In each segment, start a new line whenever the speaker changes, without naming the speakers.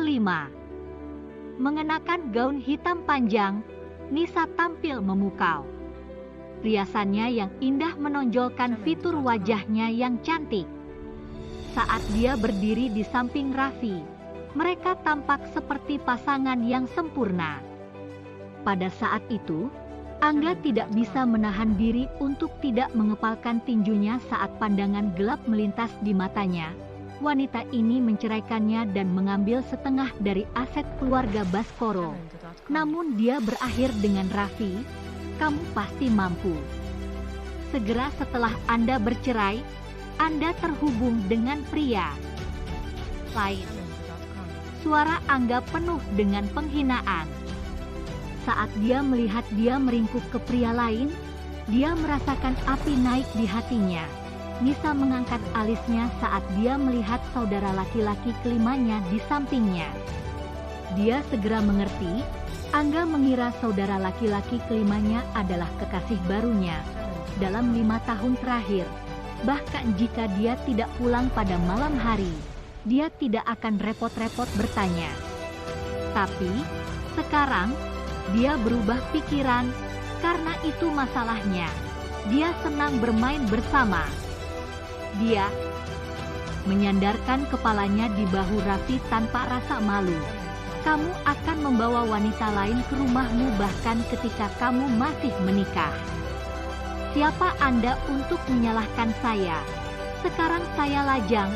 kelima. Mengenakan gaun hitam panjang, Nisa tampil memukau. Riasannya yang indah menonjolkan fitur wajahnya yang cantik. Saat dia berdiri di samping Raffi, mereka tampak seperti pasangan yang sempurna. Pada saat itu, Angga tidak bisa menahan diri untuk tidak mengepalkan tinjunya saat pandangan gelap melintas di matanya. Wanita ini menceraikannya dan mengambil setengah dari aset keluarga Baskoro. Namun dia berakhir dengan Raffi, kamu pasti mampu. Segera setelah Anda bercerai, Anda terhubung dengan pria lain. Suara Angga penuh dengan penghinaan. Saat dia melihat dia meringkuk ke pria lain, dia merasakan api naik di hatinya. Nisa mengangkat alisnya saat dia melihat saudara laki-laki kelimanya di sampingnya. Dia segera mengerti, Angga mengira saudara laki-laki kelimanya adalah kekasih barunya. Dalam 5 tahun terakhir, bahkan jika dia tidak pulang pada malam hari, dia tidak akan repot-repot bertanya. Tapi, sekarang, dia berubah pikiran, karena itu masalahnya. Dia senang bermain bersama. Dia menyandarkan kepalanya di bahu Raffi tanpa rasa malu. Kamu akan membawa wanita lain ke rumahmu bahkan ketika kamu masih menikah. Siapa Anda untuk menyalahkan saya? Sekarang saya lajang.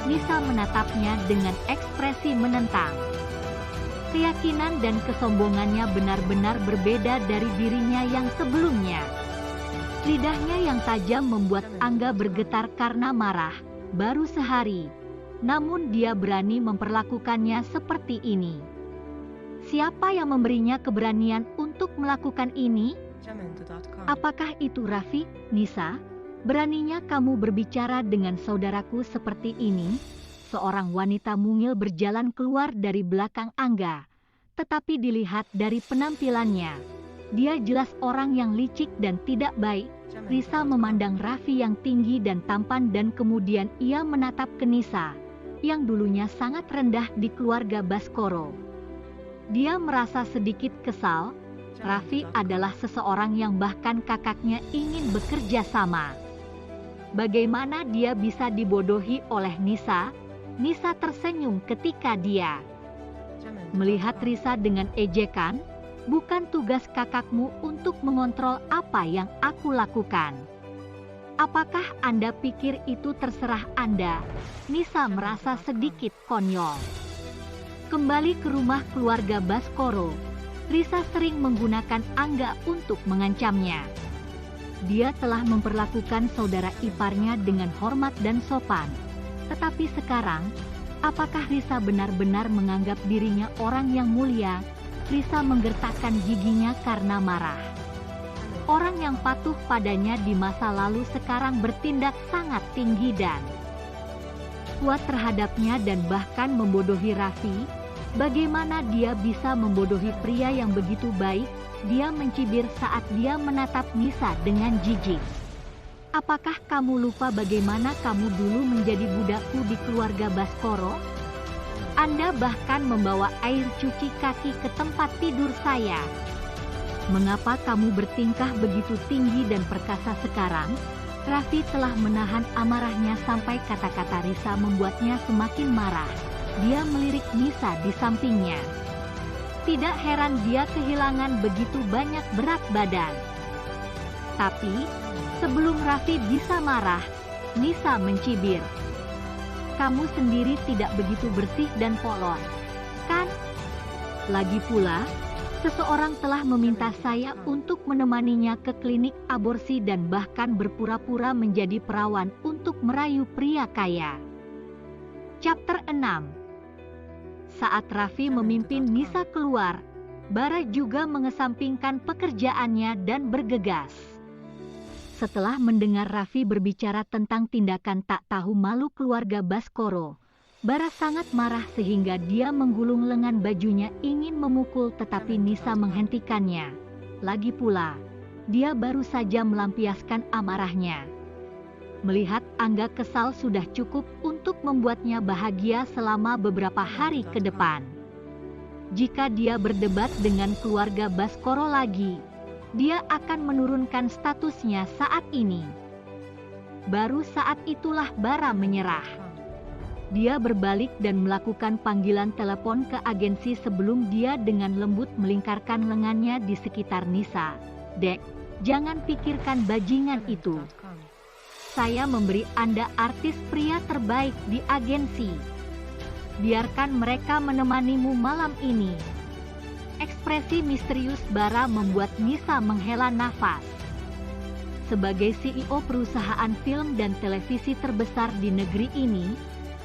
Nisa menatapnya dengan ekspresi menentang. Keyakinan dan kesombongannya benar-benar berbeda dari dirinya yang sebelumnya. Lidahnya yang tajam membuat Angga bergetar karena marah. Baru sehari, namun dia berani memperlakukannya seperti ini. Siapa yang memberinya keberanian untuk melakukan ini? Apakah itu Raffi? Nisa, beraninya kamu berbicara dengan saudaraku seperti ini? Seorang wanita mungil berjalan keluar dari belakang Angga. Tetapi dilihat dari penampilannya, dia jelas orang yang licik dan tidak baik. Risa memandang Raffi yang tinggi dan tampan dan kemudian ia menatap ke Nisa, yang dulunya sangat rendah di keluarga Baskoro. Dia merasa sedikit kesal. Raffi adalah seseorang yang bahkan kakaknya ingin bekerja sama. Bagaimana dia bisa dibodohi oleh Nisa? Nisa tersenyum ketika dia melihat Risa dengan ejekan. Bukan tugas kakakmu untuk mengontrol apa yang aku lakukan. Apakah Anda pikir itu terserah Anda? Nisa merasa sedikit konyol. Kembali ke rumah keluarga Baskoro, Risa sering menggunakan Angga untuk mengancamnya. Dia telah memperlakukan saudara iparnya dengan hormat dan sopan. Tetapi sekarang, apakah Risa benar-benar menganggap dirinya orang yang mulia? Risa menggertakkan giginya karena marah. Orang yang patuh padanya di masa lalu sekarang bertindak sangat tinggi dan kuat terhadapnya dan bahkan membodohi Raffi. Bagaimana dia bisa membodohi pria yang begitu baik? Dia mencibir saat dia menatap Nisa dengan jijik. Apakah kamu lupa bagaimana kamu dulu menjadi budakku di keluarga Baskoro? Anda bahkan membawa air cuci kaki ke tempat tidur saya. Mengapa kamu bertingkah begitu tinggi dan perkasa sekarang? Raffi telah menahan amarahnya sampai kata-kata Risa membuatnya semakin marah. Dia melirik Nisa di sampingnya. Tidak heran dia kehilangan begitu banyak berat badan. Tapi, sebelum Raffi bisa marah, Nisa mencibir. Kamu sendiri tidak begitu bersih dan polos, kan? Lagi pula, seseorang telah meminta saya untuk menemaninya ke klinik aborsi dan bahkan berpura-pura menjadi perawan untuk merayu pria kaya. Chapter 6. Saat Raffi memimpin Nisa keluar, Bara juga mengesampingkan pekerjaannya dan bergegas. Setelah mendengar Raffi berbicara tentang tindakan tak tahu malu keluarga Baskoro, Bara sangat marah sehingga dia menggulung lengan bajunya ingin memukul tetapi Nisa menghentikannya. Lagi pula, dia baru saja melampiaskan amarahnya. Melihat Angga kesal sudah cukup untuk membuatnya bahagia selama beberapa hari ke depan. jika dia berdebat dengan keluarga Baskoro lagi, dia akan menurunkan statusnya saat ini. Baru saat itulah Bara menyerah. Dia berbalik dan melakukan panggilan telepon ke agensi sebelum dia dengan lembut melingkarkan lengannya di sekitar Nisa. "Dek, jangan pikirkan bajingan itu. Saya memberi Anda artis pria terbaik di agensi. Biarkan mereka menemanimu malam ini." Ekspresi misterius Bara membuat Nisa menghela nafas. Sebagai CEO perusahaan film dan televisi terbesar di negeri ini,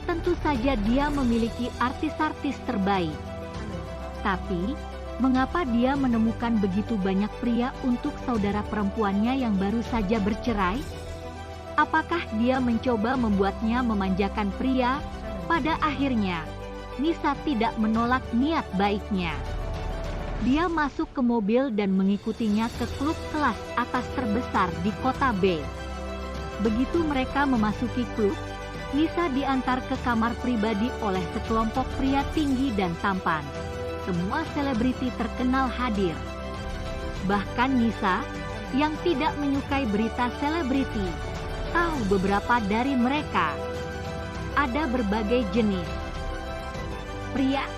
tentu saja dia memiliki artis-artis terbaik. Tapi, mengapa dia menemukan begitu banyak pria untuk saudara perempuannya yang baru saja bercerai? Apakah dia mencoba membuatnya memanjakan pria? Pada akhirnya, Nisa tidak menolak niat baiknya. Dia masuk ke mobil dan mengikutinya ke klub kelas atas terbesar di kota B. Begitu mereka memasuki klub, Nisa diantar ke kamar pribadi oleh sekelompok pria tinggi dan tampan. Semua selebriti terkenal hadir. Bahkan Nisa, yang tidak menyukai berita selebriti, tahu beberapa dari mereka. Ada berbagai jenis pria,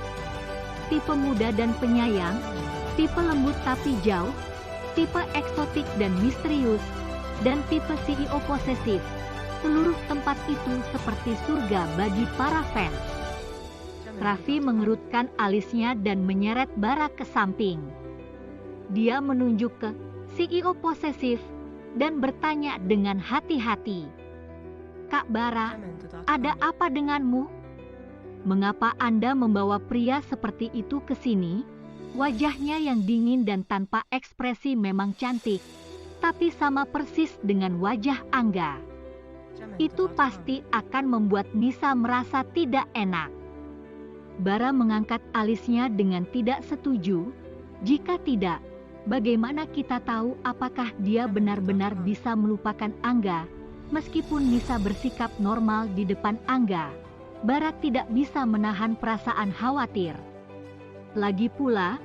tipe muda dan penyayang, tipe lembut tapi jauh, tipe eksotik dan misterius, dan tipe CEO posesif. Seluruh tempat itu seperti surga bagi para fans. Raffi mengerutkan alisnya dan menyeret Bara ke samping. Dia menunjuk ke CEO posesif dan bertanya dengan hati-hati, "Kak Bara, ada apa denganmu? Mengapa Anda membawa pria seperti itu ke sini?" Wajahnya yang dingin dan tanpa ekspresi memang cantik, tapi sama persis dengan wajah Angga. Itu pasti akan membuat Nisa merasa tidak enak. Bara mengangkat alisnya dengan tidak setuju. "Jika tidak, bagaimana kita tahu apakah dia benar-benar bisa melupakan Angga?" Meskipun Nisa bersikap normal di depan Angga, Bara tidak bisa menahan perasaan khawatir. Lagi pula,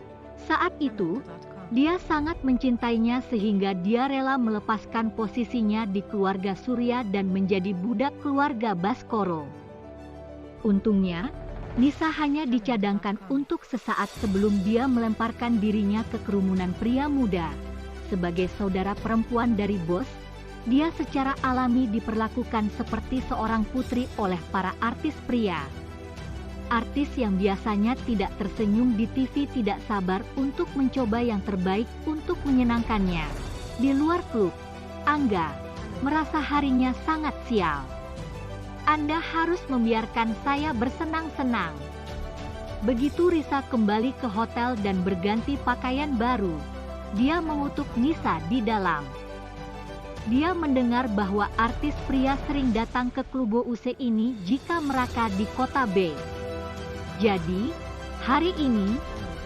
saat itu, dia sangat mencintainya sehingga dia rela melepaskan posisinya di keluarga Surya dan menjadi budak keluarga Baskoro. Untungnya, Nisa hanya dicadangkan untuk sesaat sebelum dia melemparkan dirinya ke kerumunan pria muda. Sebagai saudara perempuan dari bos, dia secara alami diperlakukan seperti seorang putri oleh para artis pria. Artis yang biasanya tidak tersenyum di TV tidak sabar untuk mencoba yang terbaik untuk menyenangkannya. Di luar klub, Angga merasa harinya sangat sial. "Anda harus membiarkan saya bersenang-senang." Begitu Risa kembali ke hotel dan berganti pakaian baru, dia mengutuk Nisa di dalam. Dia mendengar bahwa artis pria sering datang ke klub UC ini jika mereka di kota B. Jadi, hari ini,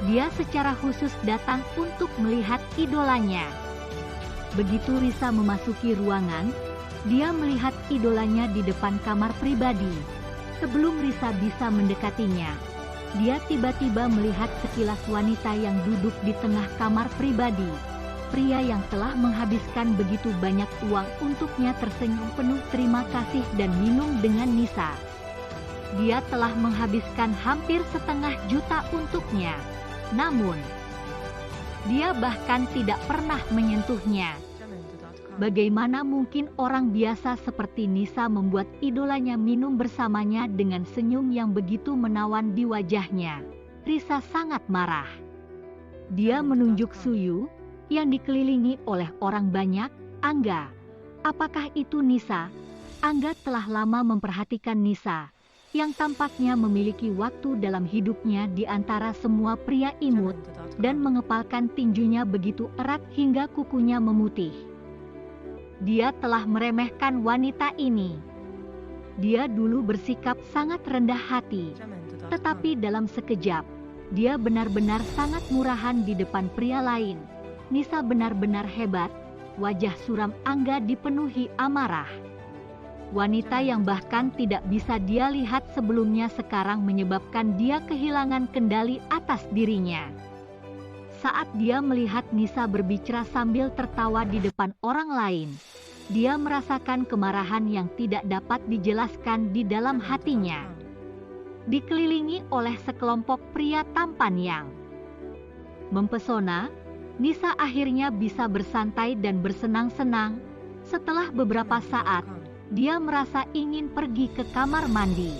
dia secara khusus datang untuk melihat idolanya. Begitu Risa memasuki ruangan, dia melihat idolanya di depan kamar pribadi. Sebelum Risa bisa mendekatinya, dia tiba-tiba melihat sekilas wanita yang duduk di tengah kamar pribadi. Pria yang telah menghabiskan begitu banyak uang untuknya tersenyum penuh terima kasih dan minum dengan Nisa. Dia telah menghabiskan hampir 1,5 juta untuknya. Namun, dia bahkan tidak pernah menyentuhnya. Bagaimana mungkin orang biasa seperti Nisa membuat idolanya minum bersamanya dengan senyum yang begitu menawan di wajahnya? Risa sangat marah. Dia menunjuk Suyu, yang dikelilingi oleh orang banyak. "Angga, apakah itu Nisa?" Angga telah lama memperhatikan Nisa, yang tampaknya memiliki waktu dalam hidupnya di antara semua pria imut, dan mengepalkan tinjunya begitu erat hingga kukunya memutih. Dia telah meremehkan wanita ini. Dia dulu bersikap sangat rendah hati, tetapi dalam sekejap, dia benar-benar sangat murahan di depan pria lain. Nisa benar-benar hebat. Wajah suram Angga dipenuhi amarah. Wanita yang bahkan tidak bisa dia lihat sebelumnya sekarang menyebabkan dia kehilangan kendali atas dirinya. Saat dia melihat Nisa berbicara sambil tertawa di depan orang lain, dia merasakan kemarahan yang tidak dapat dijelaskan di dalam hatinya. Dikelilingi oleh sekelompok pria tampan yang mempesona, Nisa akhirnya bisa bersantai dan bersenang-senang. Setelah beberapa saat, dia merasa ingin pergi ke kamar mandi.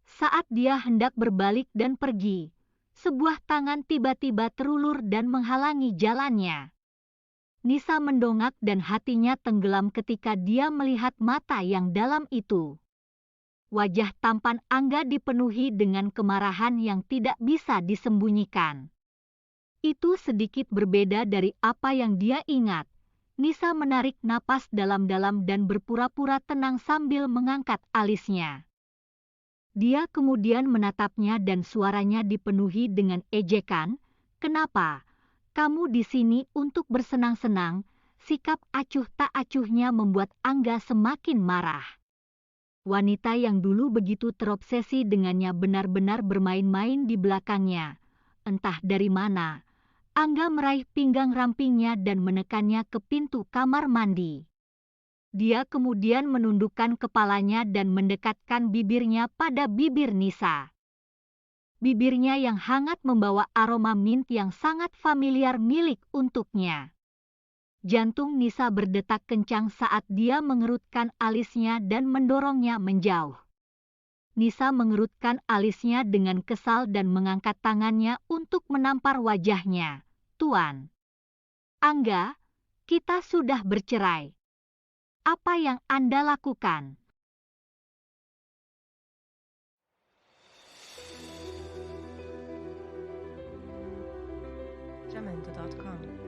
Saat dia hendak berbalik dan pergi, sebuah tangan tiba-tiba terulur dan menghalangi jalannya. Nisa mendongak dan hatinya tenggelam ketika dia melihat mata yang dalam itu. Wajah tampan Angga dipenuhi dengan kemarahan yang tidak bisa disembunyikan. Itu sedikit berbeda dari apa yang dia ingat. Nisa menarik napas dalam-dalam dan berpura-pura tenang sambil mengangkat alisnya. Dia kemudian menatapnya dan suaranya dipenuhi dengan ejekan. "Kenapa? Kamu di sini untuk bersenang-senang?" Sikap acuh tak acuhnya membuat Angga semakin marah. Wanita yang dulu begitu terobsesi dengannya benar-benar bermain-main di belakangnya. Entah dari mana, Angga meraih pinggang rampingnya dan menekannya ke pintu kamar mandi. Dia kemudian menundukkan kepalanya dan mendekatkan bibirnya pada bibir Nisa. Bibirnya yang hangat membawa aroma mint yang sangat familiar milik untuknya. Jantung Nisa berdetak kencang saat dia mengerutkan alisnya dan mendorongnya menjauh. Nisa mengerutkan alisnya dengan kesal dan mengangkat tangannya untuk menampar wajahnya. "Tuan Angga, kita sudah bercerai. Apa yang Anda lakukan?"
Jamendo.com